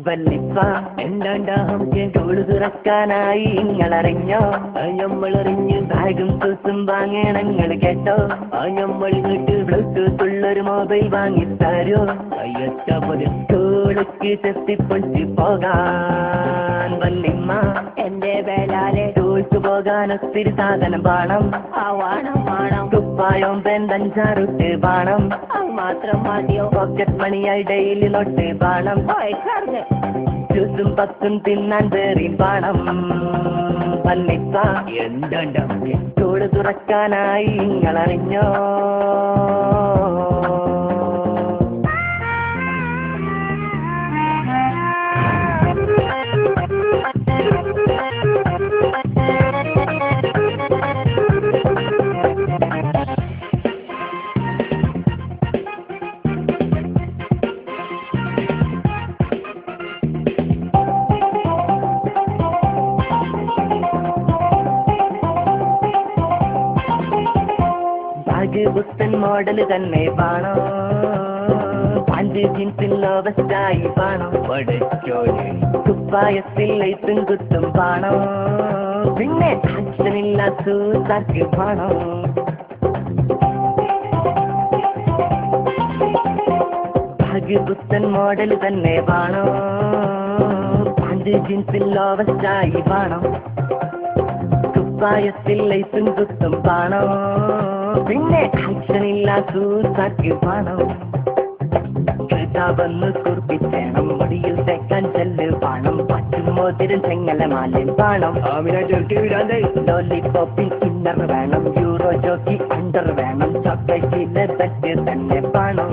വല്ലിപ്പ എന്താണ്ടാഹം toll തുറക്കാനായി നിങ്ങളറിഞ്ഞോ? ഞമ്മളറിഞ്ഞ് ബാഗും സൂസും വാങ്ങണങ്ങൾ കേട്ടോ? ഞമ്മൾ ഇങ്ങോട്ട് ബ്ലൂടൂത്ത് ഉള്ളൊരു മൊബൈൽ വാങ്ങിത്തരോ? സ്കൂളിക്ക് ചെത്തിപ്പൊളിച്ച് പോകാൻ വല്ലിമ്മ എന്റെ വേലാലെ ടൂൾക്ക് പോകാൻ ഒത്തിരി സാധനം വേണം. വേണം കുപ്പായം പെന്തഞ്ചാറുട്ട് വേണം. മാത്രം മതിയോ? പോക്കറ്റ് മണിയായി ഡെയിലി നോട്ട് വേണം. ജ്യൂസും പത്തും തിന്നാൻ വേറിയും വേണം. വല്ലിപ്പ എന്താ ടൂള് തുറക്കാനായി നിങ്ങളറിഞ്ഞോ? പുത്തൻ മോഡൽ തന്നെ വേണം. പാൻറ് ജീൻസിലോ വെസ്റ്റായി വേണം. കുപ്പായത്തിൽ ലൈറ്റും കുത്തും വേണം. പിന്നെ ആക്ഷനില്ല സൂസാക്ക് വേണം. പുത്തൻ മോഡൽ തന്നെ വേണം. പാൻറ് ജീൻസിലോ വെസ്റ്റായി വേണം. കുപ്പായത്തിൽ ലൈറ്റും കുത്തും വേണം. പിന്നെ ആക്ഷനില്ല സൂസാക്ക് വേണം. വന്ന് കുറിപ്പിച്ചേണം. മുടിയിൽ തേക്കാൻ ചെല്ല് വേണം. പറ്റും മോതിരം ചെങ്ങല മാലയും വേണം. ലോലിപോപ്പിൻ ഇന്നർ വേണം. യൂറോ ജോക്കി അണ്ടർ വേണം. ചോക്ലേറ്റിലെ തട്ട് തന്നെ വേണം.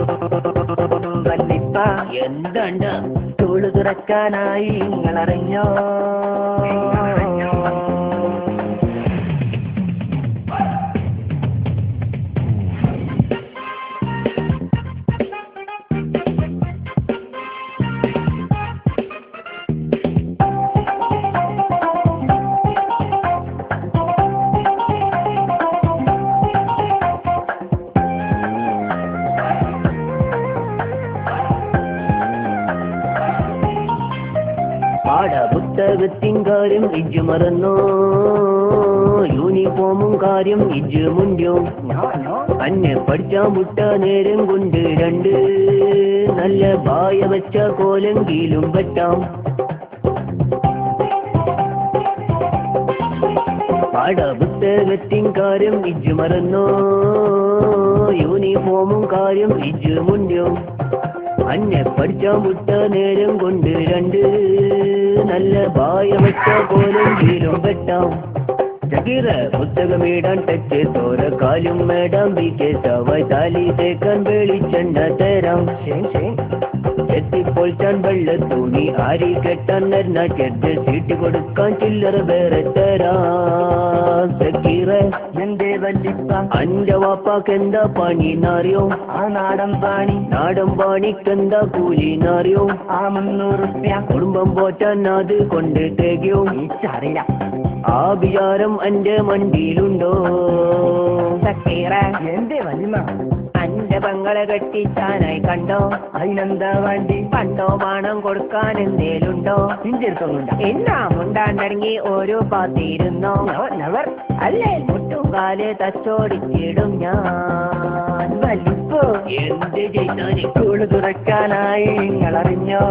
വല്ലിപ്പ എന്താണ്ട് ടൂള് തുറക്കാനായി നിങ്ങളറിഞ്ഞോ? പാഠപുസ്തകത്തിൻ കാര്യം ഇജ്ജ് മറന്നോ? യൂണിഫോമും കാര്യം ഇജ്ജ് മുൻപോ? അന്നെ പഠിച്ചാൻ മുട്ട നേരം കൊണ്ട് രണ്ട് നല്ല ബായ വെച്ച കോലെങ്കിലും പറ്റാം. പാഠപുസ്തകത്തിൻ കാര്യം ഇജ്ജ് മറന്നോ? യൂണിഫോമും കാര്യം ഇജ്ജ് മുൻപോ? അന്നെ പഠിച്ചാൻ മുട്ട നേരം കൊണ്ട് രണ്ട് നല്ല ബായ വെച്ച കോലെങ്കിലും പറ്റാം. ചകീറ പുസ്തകമേടാൻ ടച്ച് തോര കാലും മേടാം. ബികേശവായി താലി തേക്കാൻ വെളിച്ചെണ്ണ തരാം. എത്തിപ്പൊളിച്ചാൻ വെള്ള തുണി ആരി കെട്ടാൻ നരുന്ന ചെട്ട് സീറ്റ് കൊടുക്കാൻ ചില്ലറ വേറെ തരാം. ചകീറ എന്റെ വല്ലിപ്പ അന്റെ വാപ്പാക്കെന്താ പണിന്നറിയോ? ആ നാടൻ പാണിക്കെന്താ കൂലിന്നറിയോ? ആ 300 റുപ്യ കുടുംബം പോറ്റാൻ അത് കൊണ്ട് തേകയോ? അറിയില്ല. ആ വിചാരം എന്റെ മണ്ടിയിലുണ്ടോ? ചക്കീറ എന്റെ വല്ലിമ്മ അന്റെ പെങ്ങളെ കെട്ടിച്ചാനായി കണ്ടോ? അതിനെന്താ വേണ്ടി? പണ്ടോ പണം കൊടുക്കാൻ എന്തേലുണ്ടോ? എന്നാ മുണ്ടാണ്ടിറങ്ങി ഓരോ പാത്തിരുന്നോ? അല്ലേ മുട്ടുകാല് തച്ചോടിച്ചിടും ഞാൻ. വല്ലിപ്പോ എന്ത് ചെയ്താൽ ടൂള് തുറക്കാനായി നിങ്ങളറിഞ്ഞോ?